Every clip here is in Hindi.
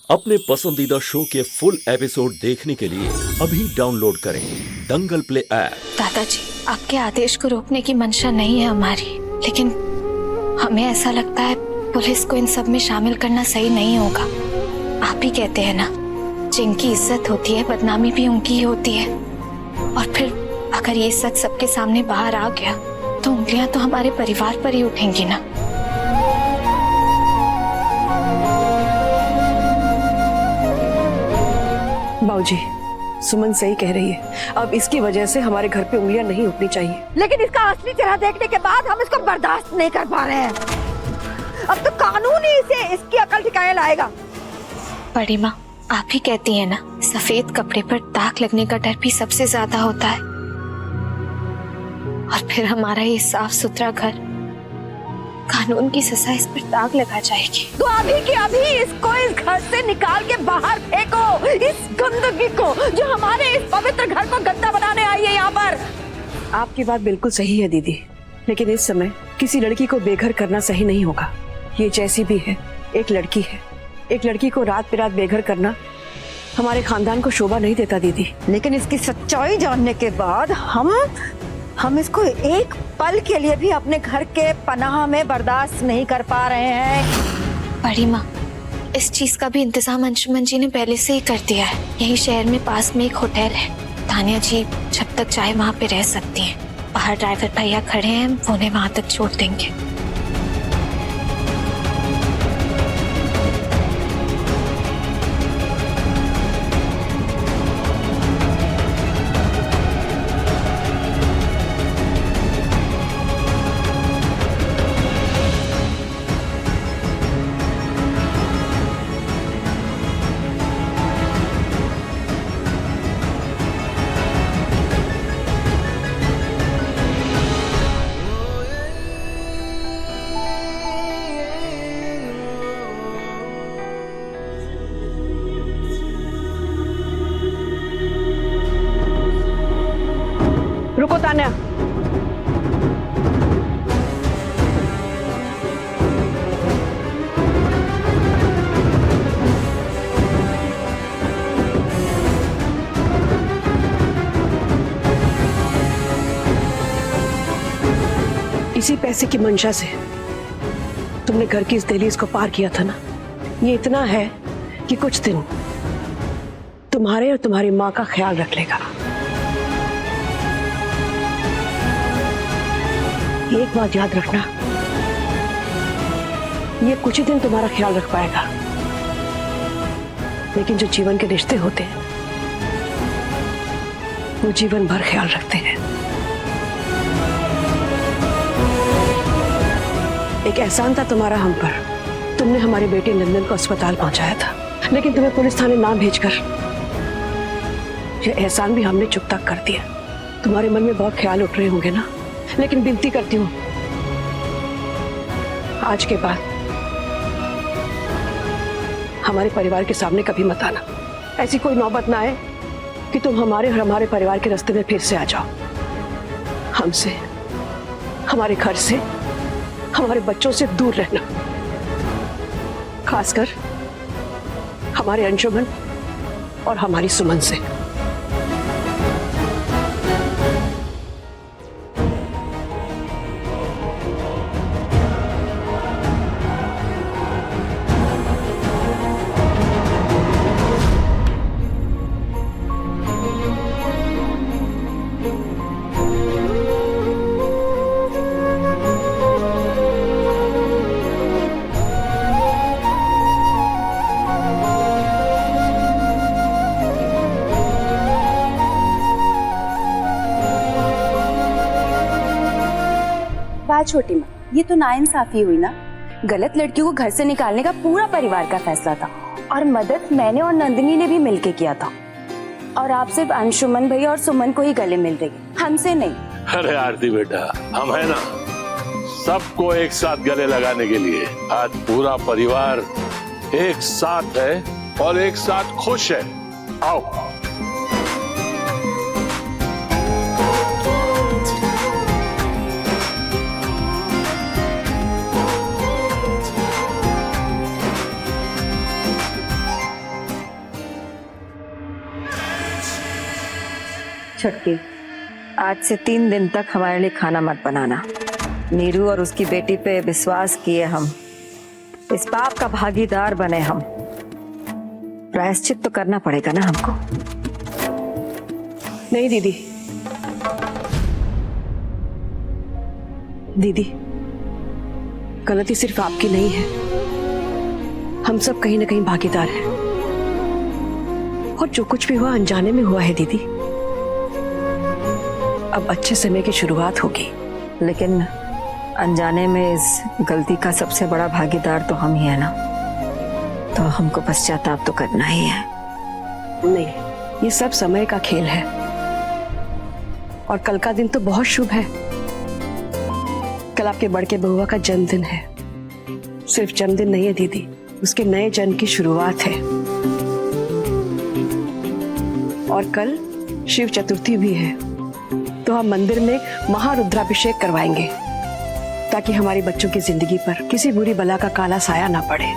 अपने पसंदीदा शो के फुल एपिसोड देखने के लिए अभी डाउनलोड करें दंगल प्ले ऐप। दादाजी, आपके आदेश को रोकने की मंशा नहीं है हमारी, लेकिन हमें ऐसा लगता है पुलिस को इन सब में शामिल करना सही नहीं होगा। आप ही कहते हैं ना, जिनकी इज्जत होती है बदनामी भी उनकी ही होती है। और फिर अगर ये सच सबके सामने बाहर आ गया तो उंगलियां तो हमारे परिवार पर ही उठेंगी ना। बाबूजी, सुमन सही कह रही है। अब इसकी वजह से हमारे घर पे उंगलियां नहीं उठनी चाहिए। लेकिन इसका असली चेहरा देखने के बाद हम इसको बर्दाश्त नहीं कर पा रहे हैं। अब तो कानून ही इसे इसकी अकल ठिकाने लाएगा। बड़ी माँ, आप ही कहती हैं ना, सफेद कपड़े पर दाग लगने का डर भी सबसे ज्यादा होता है। और फिर हमारा ये साफ सुथरा घर, कानून की सजा इस पर दाग लगा जाएगी। तो अभी के अभी इसको इस घर से निकाल के बाहर फेंको, इस गंदगी को जो हमारे इस पवित्र घर को गंदा बनाने आई है यहाँ पर। आपकी बात बिल्कुल सही है दीदी, लेकिन इस समय किसी लड़की को बेघर करना सही नहीं होगा। ये जैसी भी है एक लड़की है। एक लड़की को रात बिरात बेघर करना हमारे खानदान को शोभा नहीं देता दीदी। लेकिन इसकी सच्चाई जानने के बाद हम इसको एक पल के लिए भी अपने घर के पनाह में बर्दाश्त नहीं कर पा रहे हैं। बड़ी माँ, इस चीज का भी इंतजाम अंशुमन जी ने पहले से ही कर दिया है। यही शहर में पास में एक होटल है, तानिया जी जब तक चाहे वहाँ पे रह सकती हैं। बाहर ड्राइवर भैया खड़े हैं, वो उन्हें वहाँ तक छोड़ देंगे। रुको तान्या, इसी पैसे की मंशा से तुमने घर की इस दहलीज को पार किया था ना। ये इतना है कि कुछ दिन तुम्हारे और तुम्हारी माँ का ख्याल रख लेगा। एक बात याद रखना, ये कुछ ही दिन तुम्हारा ख्याल रख पाएगा, लेकिन जो जीवन के रिश्ते होते हैं वो जीवन भर ख्याल रखते हैं। एक एहसान था तुम्हारा हम पर, तुमने हमारे बेटे नंदन को अस्पताल पहुंचाया था, लेकिन तुम्हें पुलिस थाने ना भेजकर यह एहसान भी हमने चुकता कर दिया। तुम्हारे मन में बहुत ख्याल उठ रहे होंगे ना, लेकिन विनती करती हूँ, आज के बाद हमारे परिवार के सामने कभी मत आना। ऐसी कोई नौबत ना आए कि तुम हमारे और हमारे परिवार के रास्ते में फिर से आ जाओ। हमसे, हमारे घर से, हमारे बच्चों से दूर रहना, खासकर हमारे अंशुमन और हमारी सुमन से। छोटी माँ, ये तो नाइंसाफी हुई ना। गलत लड़कियों को घर से निकालने का पूरा परिवार का फैसला था और मदद मैंने और नंदिनी ने भी मिलके किया था। और आप सिर्फ अंशुमन भैया और सुमन को ही गले मिल रही, हमसे नहीं। अरे आरती बेटा, हम है ना, सबको एक साथ गले लगाने के लिए। आज पूरा परिवार एक साथ है और एक साथ खुश है। आओ। छुटकी, आज से 3 दिन तक हमारे लिए खाना मत बनाना। नीरू और उसकी बेटी पे विश्वास किए हम, इस पाप का भागीदार बने हम। प्रायश्चित तो करना पड़ेगा ना हमको। नहीं दीदी, दीदी गलती सिर्फ आपकी नहीं है, हम सब कहीं ना कहीं भागीदार हैं। और जो कुछ भी हुआ अनजाने में हुआ है दीदी। अब अच्छे समय की शुरुआत होगी। लेकिन अनजाने में इस गलती का सबसे बड़ा भागीदार तो हम ही है ना, तो हमको पश्चाताप तो करना ही है। नहीं, ये सब समय का खेल है। और कल का दिन तो बहुत शुभ है। कल आपके बड़के बहुआ का जन्मदिन है। सिर्फ जन्मदिन नहीं है दीदी, उसके नए जन्म की शुरुआत है। और कल शिव चतुर्थी भी है, तो हम मंदिर में महारुद्राभिषेक करवाएंगे ताकि हमारी बच्चों की जिंदगी पर किसी बुरी बला का काला साया ना पड़े।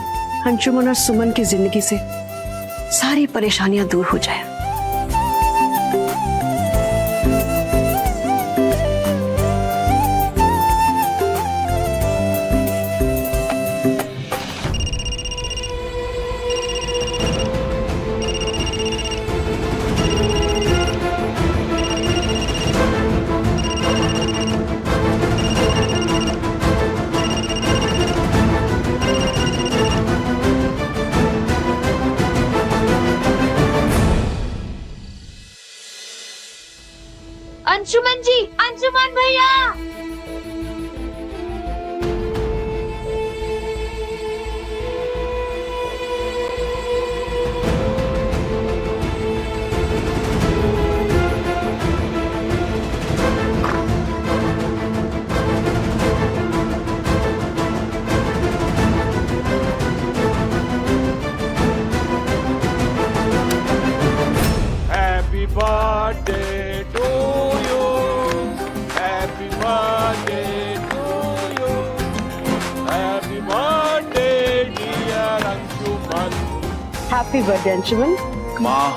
अंशुमन और सुमन की जिंदगी से सारी परेशानियां दूर हो जाए। अंशुमन जी, अंशुमन भैया। Happy birthday to you. Happy birthday to you. Happy birthday dear Anshuman. Happy birthday Anshuman. माँ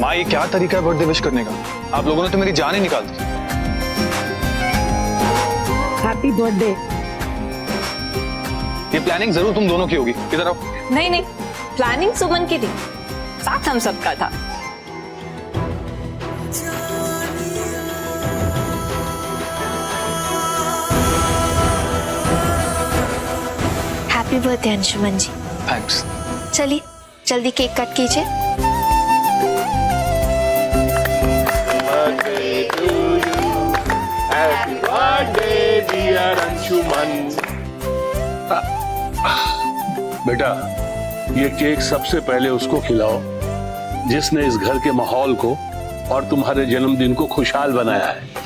माँ, ये क्या तरीका है बर्थडे विश करने का? आप लोगों ने तो मेरी जान ही निकाल दी। Happy birthday. ये प्लानिंग जरूर तुम दोनों की होगी। इधर आओ। नहीं नहीं, प्लानिंग सुमन की थी, साथ हम सबका था। हैप्पी बर्थडे अंशुमन जी। थैंक्स। चलिए जल्दी केक कट कीजिए। Birthday to you. Happy birthday dear Anshuman. बेटा, ये केक सबसे पहले उसको खिलाओ जिसने इस घर के माहौल को और तुम्हारे जन्मदिन को खुशहाल बनाया है।